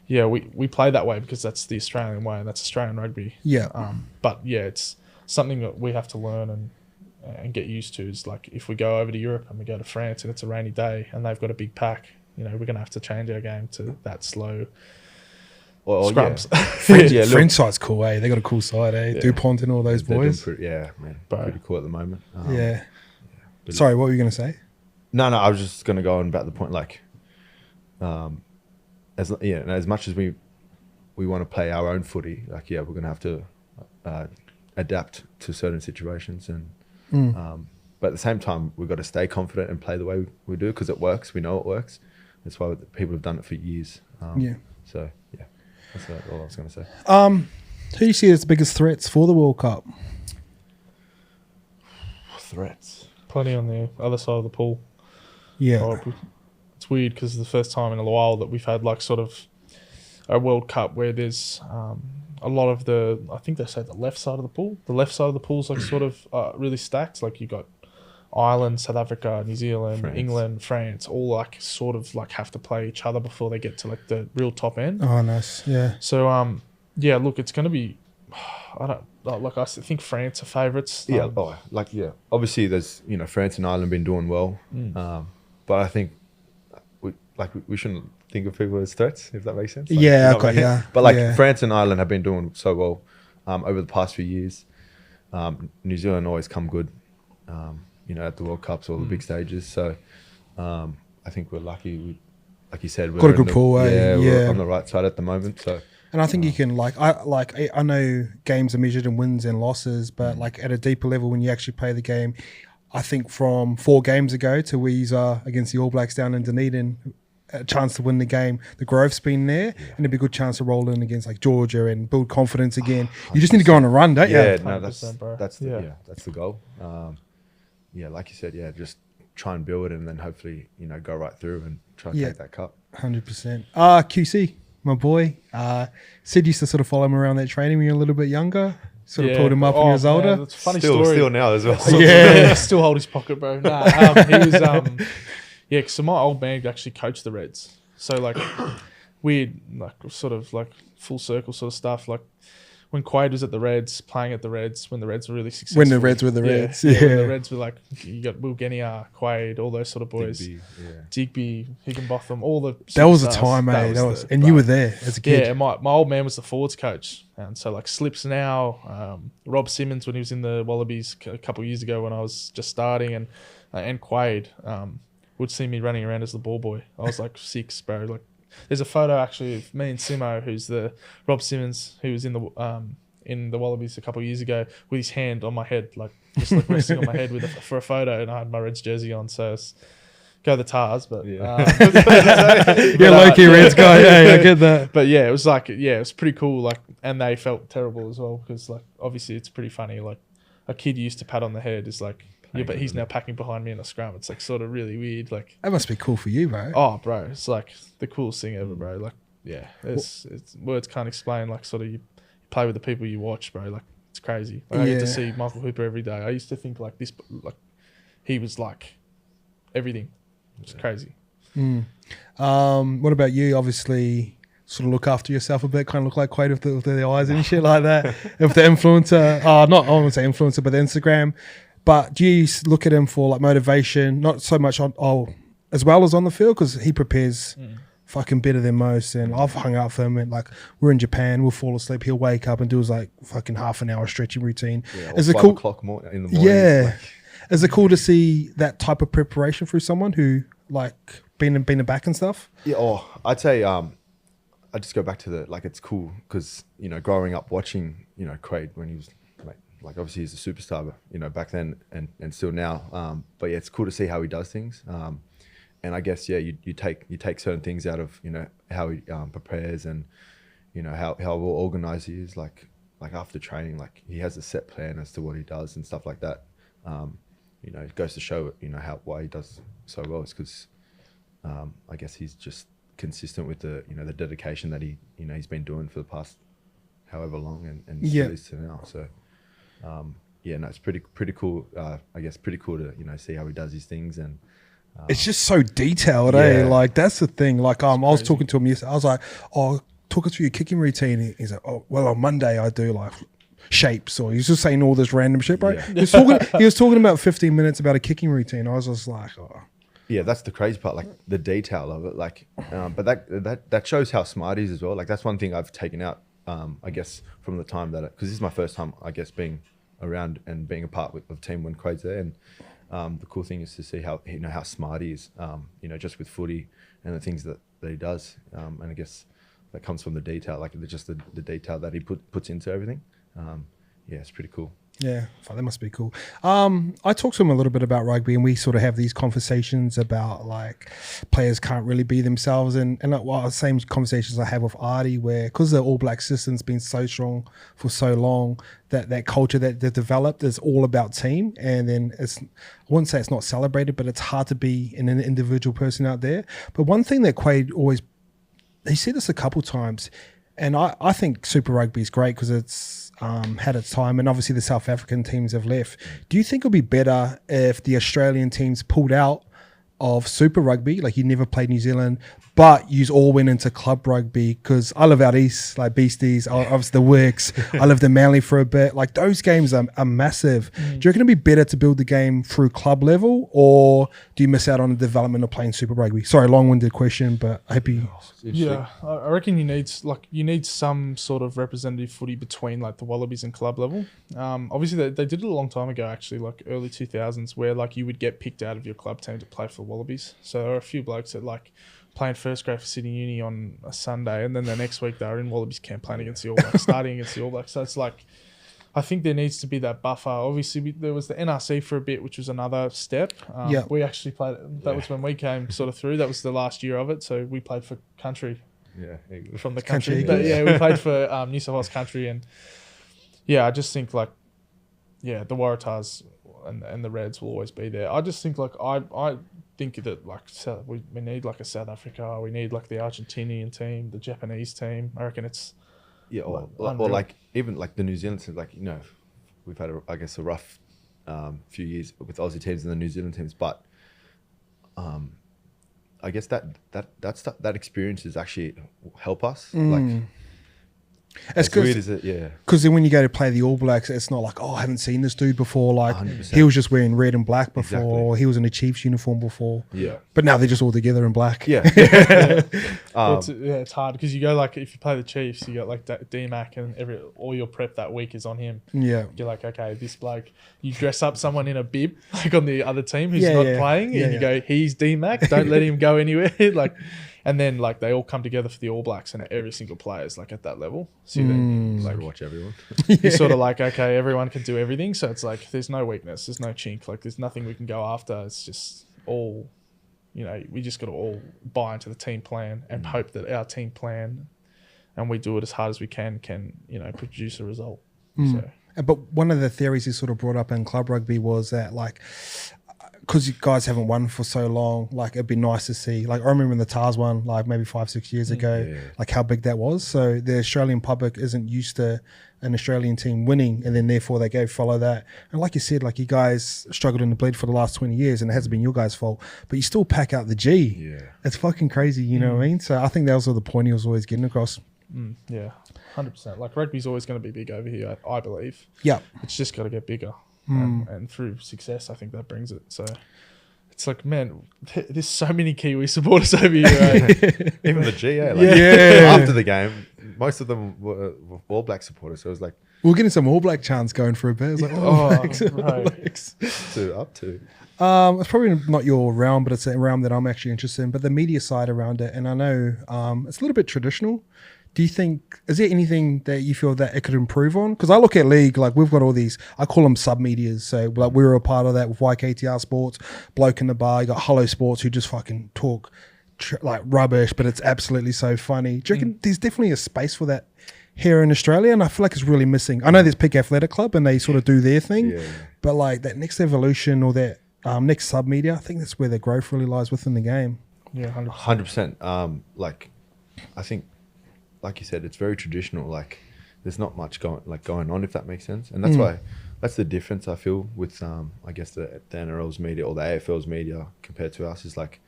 yeah, we play that way because that's the Australian way and that's Australian rugby. Yeah. But yeah, it's something that we have to learn and get used to. Is like if we go over to Europe and we go to France and it's a rainy day and they've got a big pack, you know, we're going to have to change our game to that slow scrums. Yeah. French side's cool, eh? They got a cool side, eh? Yeah. Dupont and all those boys. Man, pretty cool at the moment. Yeah. Sorry, what were you going to say? No, I was just going to go on about the point, like, as much as we want to play our own footy, like, yeah, we're going to have to adapt to certain situations, and but at the same time, we've got to stay confident and play the way we do because it works. We know it works. That's why people have done it for years. So yeah, that's all I was going to say. Who do you see as the biggest threats for the World Cup? Threats. Plenty on the other side of the pool. Yeah. It's weird because it's the first time in a while that we've had like sort of a World Cup where there's a lot of I think they say the left side of the pool. The left side of the pool's like sort of really stacked. Like you got Ireland, South Africa, New Zealand, England, France, all like sort of like have to play each other before they get to like the real top end. Oh, nice. Yeah. So yeah, look, it's going to be. I think France are favourites. Obviously, there's France and Ireland been doing well, but I think we shouldn't think of people as threats, if that makes sense. Like, yeah, okay, yeah. But France and Ireland have been doing so well over the past few years. New Zealand always come good, at the World Cups or the big stages. So I think we're lucky. Like you said, we're got a good pool. We're on the right side at the moment. So. And I think you can I know games are measured in wins and losses, but like at a deeper level when you actually play the game, I think from 4 games ago to where you are against the All Blacks down in Dunedin, a chance to win the game, the growth's been there, and it'd be a good chance to roll in against like Georgia and build confidence again. 100%. You just need to go on a run, don't you? Yeah, no, that's the goal. Like you said, just try and build it and then hopefully go right through and try and take that cup. 100%. QC. My boy, Sid used to sort of follow him around that training when you were a little bit younger. Sort of pulled him up when he was older. It's a funny story. Still now as well. Still hold his pocket, bro. Nah, he was so my old man actually coached the Reds. So like weird, like sort of like full circle sort of stuff. Like when Quaid was at the Reds, playing at the Reds, when the Reds were really successful. When the Reds were the Reds, when the Reds were like, you got Will Genia, Quaid, all those sort of boys. Digby, Higginbotham, all the. That was a time, mate. And you were there as a kid. Yeah, and my old man was the forwards coach, and so like Slips now, Rob Simmons when he was in the Wallabies a couple of years ago when I was just starting, and Quaid would see me running around as the ball boy. I was like 6, bro. Like. There's a photo actually of me and Simo, who's the Rob Simmons, who was in the Wallabies a couple of years ago, with his hand on my head, like just like resting on my head for a photo, and I had my Reds jersey on. So go the Tars, but low-key Reds guy. Yeah, I get that. But yeah, it was like it was pretty cool. Like, and they felt terrible as well because like obviously it's pretty funny. Like a kid used to pat on the head is like. Yeah, but he's now packing behind me in a scrum. It's like sort of really weird. Like that must be cool for you, bro. Oh, bro, it's like the coolest thing ever, bro. Like, yeah, it's words can't explain. Like, sort of you play with the people you watch, bro. Like, it's crazy. Like, I get to see Michael Hooper every day. I used to think like this, like he was like everything. It's crazy. What about you? Obviously, sort of look after yourself a bit. Kind of look like Quaid with the eyes and shit like that. With the influencer, I won't say influencer, but the Instagram. But do you look at him for like motivation, not so much as well as on the field, because he prepares fucking better than most. And I've hung out for him, and like we're in Japan, we'll fall asleep, he'll wake up and do his like fucking half an hour stretching routine. Yeah, is it 5 o'clock in the morning. Yeah, is it cool to see that type of preparation through someone who like been back and stuff? Yeah, I'd say I just go back to it's cool because growing up watching Quaid when he was. Like obviously he's a superstar, back then and still now. But yeah, it's cool to see how he does things. And I guess you take certain things out of how he prepares and how well organized he is. Like after training, like he has a set plan as to what he does and stuff like that. It goes to show why he does so well is because I guess he's just consistent with the the dedication that he's been doing for the past however long and still is to now. So it's pretty cool. I guess pretty cool to see how he does his things, and it's just so detailed, Like that's the thing. Like I was talking to him yesterday. I was like, "Oh, talk us through your kicking routine." He's like, "Oh, well, on Monday I do like shapes," or he's just saying all this random shit, bro. Yeah. He was talking about 15 minutes about a kicking routine. I was just like, "Oh." Yeah, that's the crazy part, like the detail of it. Like, but that shows how smart he is as well. Like that's one thing I've taken out, I guess, from the time because this is my first time, I guess, being around and being a part of team when Quaid's there. And the cool thing is to see how how smart he is, just with footy and the things that he does. And I guess that comes from the detail, like just the detail that he puts into everything. It's pretty cool. Yeah, that must be cool. I talked to him a little bit about rugby, and we sort of have these conversations about like players can't really be themselves, and the same conversations I have with Artie, where because the All Black system's been so strong for so long, that culture that they've developed is all about team, and then I wouldn't say it's not celebrated, but it's hard to be an individual person out there. But one thing that Quaid always, he said this a couple times, and I think Super Rugby is great because it's had its time, and obviously the South African teams have left. Do you think it would be better if the Australian teams pulled out of Super Rugby, like you never played New Zealand, but you all went into club rugby? Because I live out east, like Beasties, obviously the Wicks. I lived in Manly for a bit. Like those games are massive. Do you reckon it'd be better to build the game through club level, or do you miss out on the development of playing Super Rugby? Sorry, long-winded question, but I hope you... Yeah, I reckon you need some sort of representative footy between like the Wallabies and club level. Obviously they did it a long time ago, actually, like early 2000s, where like you would get picked out of your club team to play for the Wallabies. So there are a few blokes that like playing first grade for Sydney Uni on a Sunday, and then the next week they were in Wallabies camp playing against the All Blacks, starting against the All Blacks. So it's like, I think there needs to be that buffer. Obviously, there was the NRC for a bit, which was another step. We actually played. That was when we came sort of through. That was the last year of it. So we played for country. Yeah, from the country. But we played for New South Wales country, and I just think like, the Waratahs and the Reds will always be there. I just think like I think that like we need like a South Africa. We need like the Argentinian team, the Japanese team. I reckon it's. Yeah, or like even like the New Zealand teams, like we've had a rough few years with Aussie teams and the New Zealand teams, but I guess that experience is actually help us. Like as weird as it, yeah. Because then when you go to play the All Blacks, it's not like, I haven't seen this dude before. Like 100%. He was just wearing red and black before, or he was in a Chiefs uniform before. Yeah. But now they're just all together in black. Yeah. It's hard because you go like, if you play the Chiefs, you got like D-Mac and all your prep that week is on him. Yeah. You're like, okay, this bloke, you dress up someone in a bib like on the other team who's not playing, and you go, he's D-Mac, don't let him go anywhere. Like. And then like they all come together for the All Blacks, and every single player is like at that level. So then like watch everyone. You're sort of like, okay, everyone can do everything. So it's like there's no weakness, there's no chink, like there's nothing we can go after. It's just all, we just got to all buy into the team plan and hope that our team plan, and we do it as hard as we can produce a result. So. But one of the theories he sort of brought up in club rugby was that like, because you guys haven't won for so long, like it'd be nice to see. Like I remember when the Tars won, like maybe 5-6 years ago, like how big that was. So the Australian public isn't used to an Australian team winning, and then therefore they go follow that. And like you said, like you guys struggled in the bleed for the last 20 years, and it hasn't been your guys' fault, but you still pack out the G. Yeah, it's fucking crazy. You know what I mean? So I think that was the point he was always getting across. Yeah, 100%. Like rugby's always going to be big over here, I believe. Yeah, it's just got to get bigger. And through success, I think that brings it. So it's like, man, there's so many Kiwi supporters over here. Right? Even the GA. Like, after the game, most of them were All Black supporters. So it was like, we're getting some All Black chants going for a bit. It's like, All Blacks. Up to. It's probably not your realm, but it's a realm that I'm actually interested in. But the media side around it, and I know it's a little bit traditional. Do you think, is there anything that you feel that it could improve on? Because I look at league, like we've got all these, I call them sub-medias. So like we were a part of that with YKTR Sports, Bloke in the Bar. You got Hollow Sports who just fucking talk like rubbish, but it's absolutely so funny. Do you reckon there's definitely a space for that here in Australia? And I feel like it's really missing. I know there's Peak Athletic Club and they sort of do their thing, but like that next evolution or that next sub media, I think that's where their growth really lies within the game. Yeah, 100%. 100%. Like, I think, like you said, it's very traditional. Like, there's not much going on, if that makes sense. And that's why, that's the difference I feel with, I guess the NRL's media or the AFL's media compared to us is like,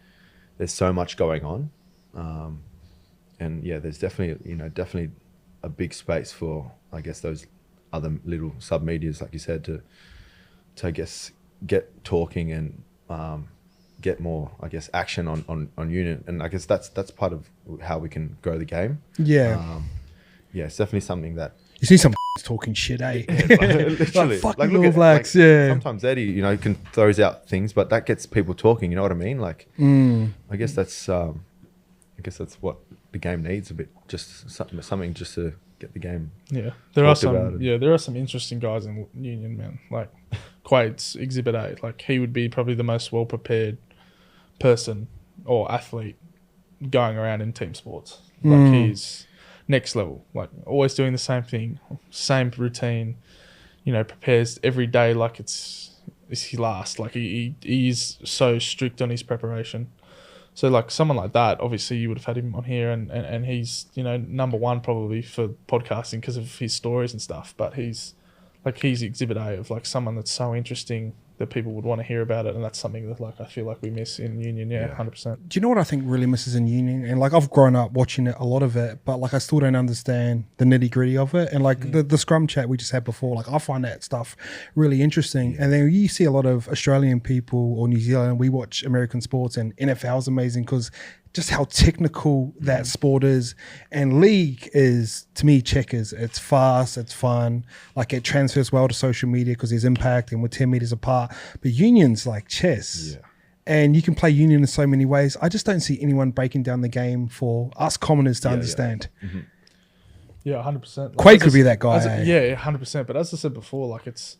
there's so much going on. And yeah, there's definitely a big space for, I guess, those other little sub medias, like you said, to I guess get talking and get more, I guess, action on union. And I guess that's part of how we can grow the game. Yeah. Yeah, it's definitely something that You see some talking shit, eh? literally, fuck like, you, look All at, Blacks, like, yeah. Sometimes Eddie, can throws out things, but that gets people talking. You know what I mean? Like, I guess that's what the game needs a bit. Just something just to get the game. Yeah, there are talked about some. it. Yeah, there are some interesting guys in Union, man. Like Quaid's Exhibit A. Like he would be probably the most well prepared person or athlete going around in team sports. Like he's next level. Like always doing the same thing, same routine. Prepares every day like it's his last. Like he is so strict on his preparation. So like someone like that, obviously you would have had him on here, and he's number one probably for podcasting because of his stories and stuff. But he's Exhibit A of like someone that's so interesting that people would want to hear about it, and that's something that like I feel like we miss in Union. Yeah, 100%. Do you know what I think really misses in Union? And like I've grown up watching it, a lot of it, but like I still don't understand the nitty gritty of it. And like the scrum chat we just had before, like I find that stuff really interesting. And then you see a lot of Australian people or New Zealand, we watch American sports, and NFL is amazing because just how technical that sport is. And league is, to me, checkers. It's fast, it's fun. Like it transfers well to social media because there's impact and we're 10 meters apart. But union's like chess. Yeah. And you can play union in so many ways. I just don't see anyone breaking down the game for us commoners to understand. Yeah, 100%. Quaid could be that guy. Yeah, 100%. But as I said before, like it's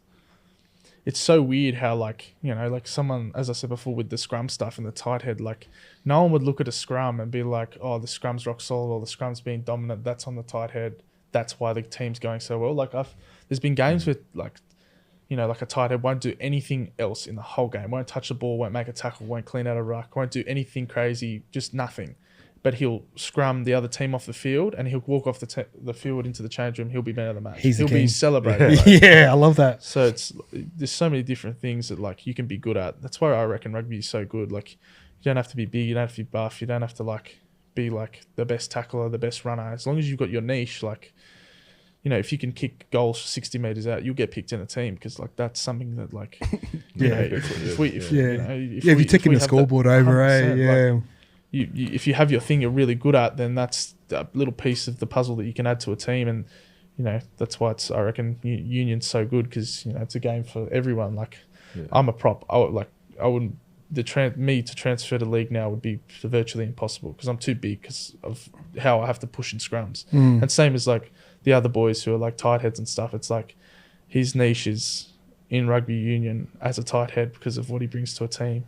so weird how like someone, as I said before, with the scrum stuff and the tight head, like no one would look at a scrum and be like, oh, the scrum's rock solid or the scrum's being dominant. That's on the tight head. That's why the team's going so well. Like there's been games with like a tight head won't do anything else in the whole game. Won't touch the ball, won't make a tackle, won't clean out a ruck, won't do anything crazy, just nothing. But he'll scrum the other team off the field and he'll walk off the field into the change room. He'll be man of the match. He'll be celebrated. Yeah, I love that. So there's so many different things that like you can be good at. That's why I reckon rugby is so good. Like you don't have to be big, you don't have to be buff, you don't have to like be like the best tackler, the best runner. As long as you've got your niche, like if you can kick goals 60 meters out, you'll get picked in a team because like that's something that like if you're ticking the scoreboard over, like, if you have your thing you're really good at, then that's a little piece of the puzzle that you can add to a team, and that's why I reckon Union's so good because it's a game for everyone. Like I'm a prop. I wouldn't me to transfer to league now would be virtually impossible because I'm too big because of how I have to push in scrums. And same as like the other boys who are like tight heads and stuff. It's like his niche is in rugby union as a tight head because of what he brings to a team.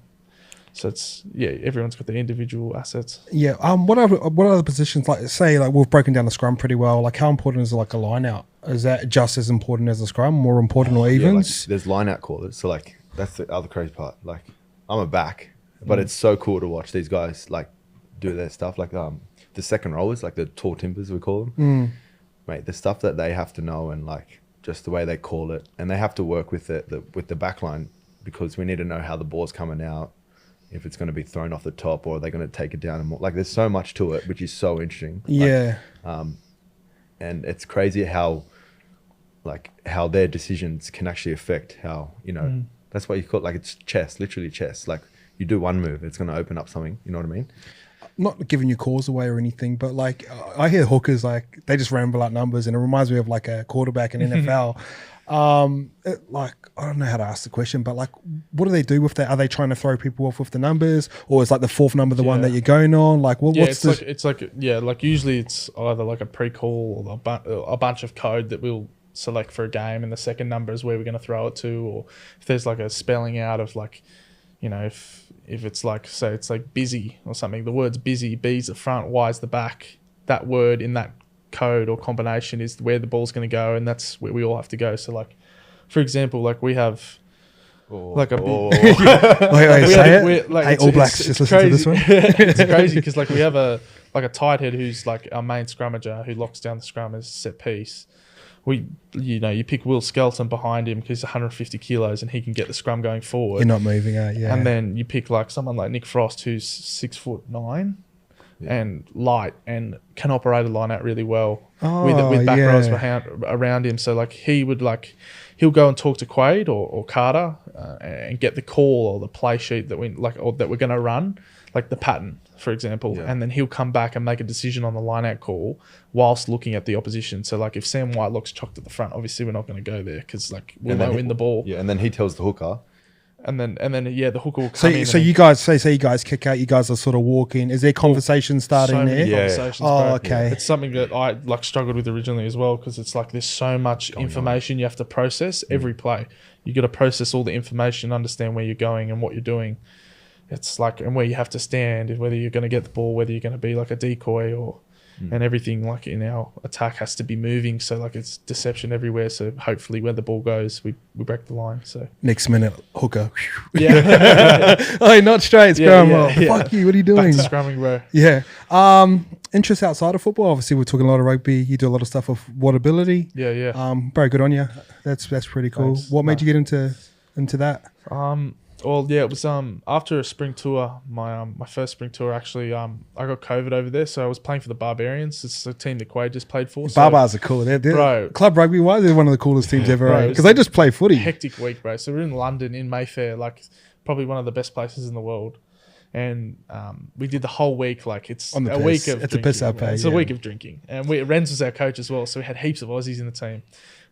So it's everyone's got their individual assets. Yeah. What other positions, like say like we've broken down the scrum pretty well. Like how important is like a line out? Is that just as important as a scrum? More important or evens? Like, there's line out callers. So like that's the other crazy part. Like I'm a back, but it's so cool to watch these guys like do their stuff. Like the second rollers, like the tall timbers we call them. Mate, the stuff that they have to know and like just the way they call it, and they have to work with with the back line because we need to know how the ball's coming out. If it's going to be thrown off the top or are they going to take it down and more. Like there's so much to it, which is so interesting. Yeah. And it's crazy how their decisions can actually affect how, that's what you call it. Like it's chess, literally chess. Like you do one move, it's going to open up something. You know what I mean? Not giving your calls away or anything, but like I hear hookers, like they just ramble out numbers and it reminds me of like a quarterback in NFL. Like I don't know how to ask the question, but like what do they do with that? Are they trying to throw people off with the numbers, or is like the fourth number the one that you're going on? Like what's this? Like usually it's either like a pre-call or a bunch of code that we'll select for a game, and the second number is where we're going to throw it to, or if there's like a spelling out of like, if it's like, say it's like busy or something, the word's busy, B's the front, Y's the back, that word in that code or combination is where the ball's going to go, and that's where we all have to go. So like for example, like we have Like a big, Wait, we say had it. like, Hey, All Blacks, just listen to this one. It's crazy because like we have a tight head who's like our main scrummager who locks down the scrum as set piece. You pick Will Skelton behind him because he's 150 kilos and he can get the scrum going forward. You're not moving, yeah. And then you pick like someone like Nick Frost who's 6'9" and light and can operate a line out really well with back rows around him. So like he'll go and talk to Quaid or Carter and get the call or the play sheet that that we're going to run, like the pattern, for example, and then he'll come back and make a decision on the line out call whilst looking at the opposition. So like if Sam Whitelock's chocked at the front, obviously we're not going to go there because like we'll win the ball. Yeah, and then he tells the hooker. And then the hooker will come in. So you guys say you guys kick out, you guys are sort of walking. Is there conversation starting so many there? conversations, Oh, bro. okay. It's something that I like struggled with originally as well because it's like there's so much information you have to process every play. You got to process all the information, understand where you're going and what you're doing. It's like and where you have to stand, whether you're going to get the ball, whether you're going to be like a decoy or. And everything like in our attack has to be moving, so like it's deception everywhere. So hopefully, where the ball goes, we break the line. So Next minute, hooker. yeah, Oh, not straight. Scrum. yeah. Fuck you. What are you doing? back to scrumming, bro. Yeah. Interest outside of football. Obviously, we're talking a lot of rugby. You do a lot of stuff with waterability. Yeah. Very good on you. That's pretty cool. Thanks. What made you get into that? Well, yeah, it was after a spring tour, my first spring tour actually. I got COVID over there, so I was playing for the Barbarians. It's a team that Quaid just played for. So Barbars are cool. They're Bro. club rugby wise, they're one of the coolest teams ever. Bro, Because they just play footy. hectic week, bro. So we're in London in Mayfair, like probably one of the best places in the world. And we did the whole week like it's On the a piss. week of It's a drinking. piss up, It's a week of drinking. And Renz was our coach as well, so we had heaps of Aussies in the team.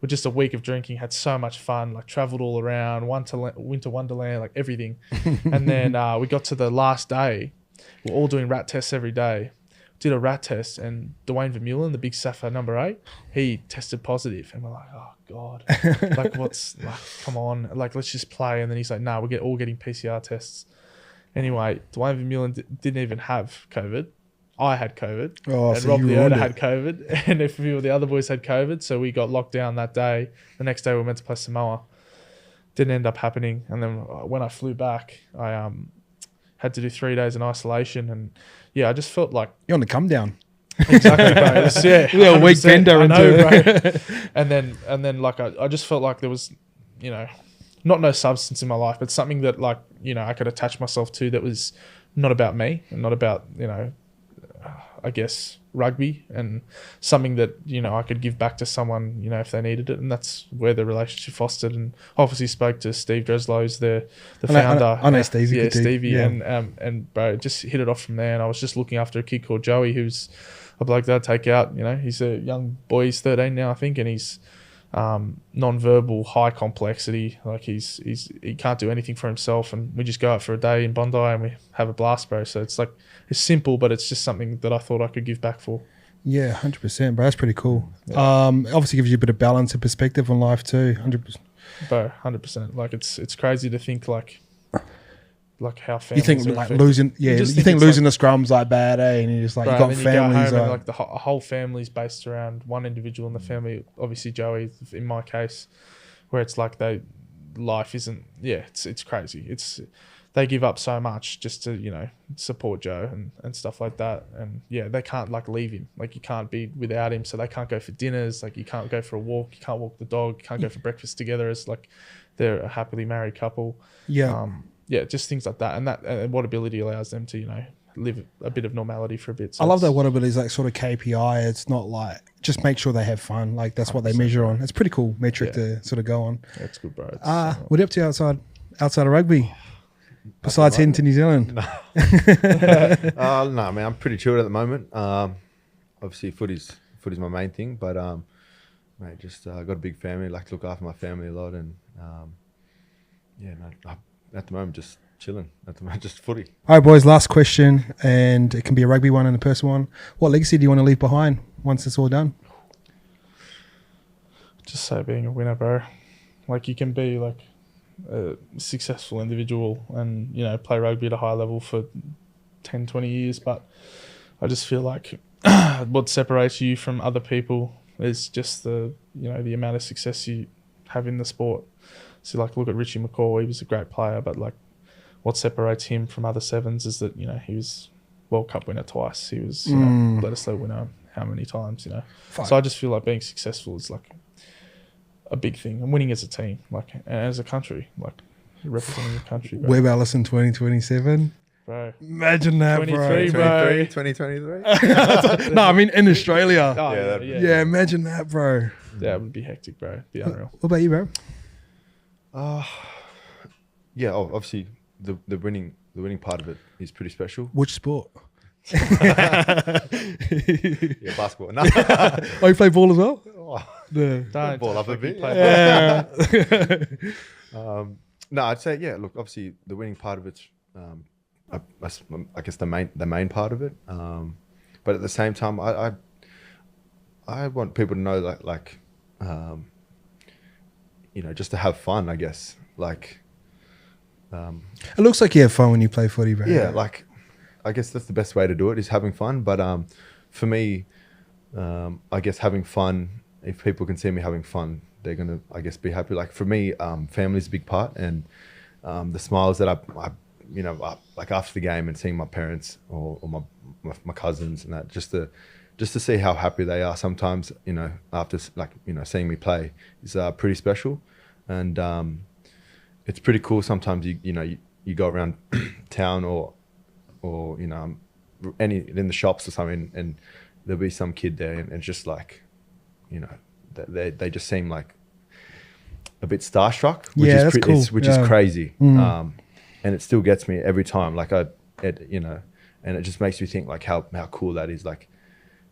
With just a week of drinking, had so much fun, like travelled all around, winter wonderland, like everything. And then we got to the last day. We're all doing rat tests every day. Did a rat test, and Dwayne Vermeulen, the big Safa number 8, he tested positive. And we're like, oh, God. Like, come on. Like, let's just play. And then he's like, no, we're all getting PCR tests. Anyway, Dwayne Vermeulen didn't even have COVID. I had COVID. Oh, and so Rob you Leota ruined had it. COVID. And a few of the other boys had COVID. So we got locked down that day. The next day we were meant to play Samoa. Didn't end up happening. And then when I flew back, I had to do 3 days in isolation. And yeah, I just felt like... You're on the come down. Exactly, bro. It was, yeah, Yeah, a week 100%. bender I know, into bro. And then like I just felt like there was, not no substance in my life, but something that like, I could attach myself to that was not about me and not about, I guess rugby, and something that, I could give back to someone, if they needed it. And that's where the relationship fostered. And obviously spoke to Steve Dreslow, who's the founder. I know Stevie. Yeah, good dude. Stevie. Yeah. And bro, just hit it off from there. And I was just looking after a kid called Joey, who's a bloke that I'd take out. He's a young boy. He's 13 now, I think, and he's non-verbal, high complexity. Like he can't do anything for himself, and we just go out for a day in Bondi and we have a blast, bro. So it's like it's simple, but it's just something that I thought I could give back for. Yeah, 100%, bro. That's pretty cool. Yeah. Obviously gives you a bit of balance and perspective on life too. 100%. Bro, 100%. Like it's crazy to think like how You families think are like affected. losing, yeah. You think it's losing the scrums like bad, and you're just like Bro, you got and then families. you go home and like, like the whole family's based around one individual in the family. Obviously Joey, in my case, where it's like life isn't. Yeah, it's crazy. They give up so much just to support Joe and stuff like that. And yeah, they can't like leave him. Like you can't be without him. So they can't go for dinners. Like you can't go for a walk. You can't walk the dog. You can't go for breakfast together as like they're a happily married couple. yeah. Yeah, just things like that, and what ability allows them to live a bit of normality for a bit. So I love that whatever is like sort of KPI. It's not like just make sure they have fun. Like that's what they measure on. It's pretty cool metric to sort of go on. Yeah, it's good, bro. What are you up to outside of rugby? Besides heading to New Zealand? No, man, I'm pretty chilled at the moment. Obviously, footy's my main thing, but mate, just got a big family. Like to look after my family a lot, and at the moment, just chilling. At the moment, just footy. All right, boys. Last question, and it can be a rugby one and a personal one. What legacy do you want to leave behind once it's all done? Just say being a winner, bro. Like you can be like a successful individual and play rugby at a high level for 10, 20 years, but I just feel like what separates you from other people is just the amount of success you have in the sport. So like look at Richie McCaw, he was a great player, but like what separates him from other sevens is that, you know, he was World Cup winner twice. He was, you know, Bledisloe winner how many times, you know. Fine. So I just feel like being successful is like a big thing, and winning as a team, like, and as a country, like representing your country, bro. Webb Allison 2027. Bro. Imagine that, 23, bro. bro. 2023. No, I mean in Australia. Oh, Yeah, yeah, Yeah, imagine that, bro. That would be hectic, bro. It'd be unreal. What about you, bro? Yeah, obviously the winning part of it is pretty special. Which sport? Yeah, basketball. No. Oh, you play ball as well? Oh, No. Don't ball up a fucking bit. play Yeah. No, I'd say look, obviously the winning part of it's, I guess the main part of it. But at the same time, I want people to know that you know, just to have fun. I guess like. It looks like you have fun when you play footy, bro. Yeah, like I guess that's the best way to do it, is having fun. But for me, I guess having fun, if people can see me having fun, they're gonna, I guess, be happy. Like for me, family's a big part, and the smiles that I you know, like after the game and seeing my parents or my cousins and that, just to see how happy they are sometimes, you know, after like, you know, seeing me play is pretty special. And it's pretty cool. Sometimes you go around town or you know, in the shops or something, and there'll be some kid there, and it's just like, you know, they just seem like a bit starstruck, which Yeah, is that's cool. which Yeah. is crazy. And it still gets me every time. Like you know, and it just makes me think like how cool that is. Like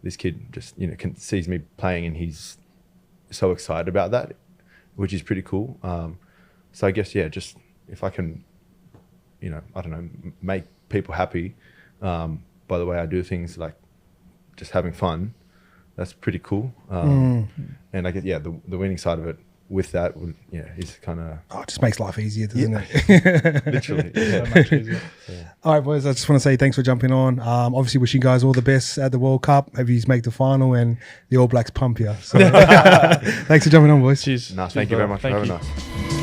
this kid just, you know, sees me playing and he's so excited about that, which is pretty cool. So I guess, yeah, just if I can, you know, I don't know, make people happy by the way I do things, like just having fun, that's pretty cool. And I guess, yeah, the winning side of it with that, is kind of... Oh, it just makes life easier, doesn't it? Literally. So much easier. All right, boys, I just want to say thanks for jumping on. Obviously, wishing you guys all the best at the World Cup. Have you make the final and the All Blacks pump you. So thanks for jumping on, boys. Cheers. No, Cheers, thank you very brother. much for Thank having you. us.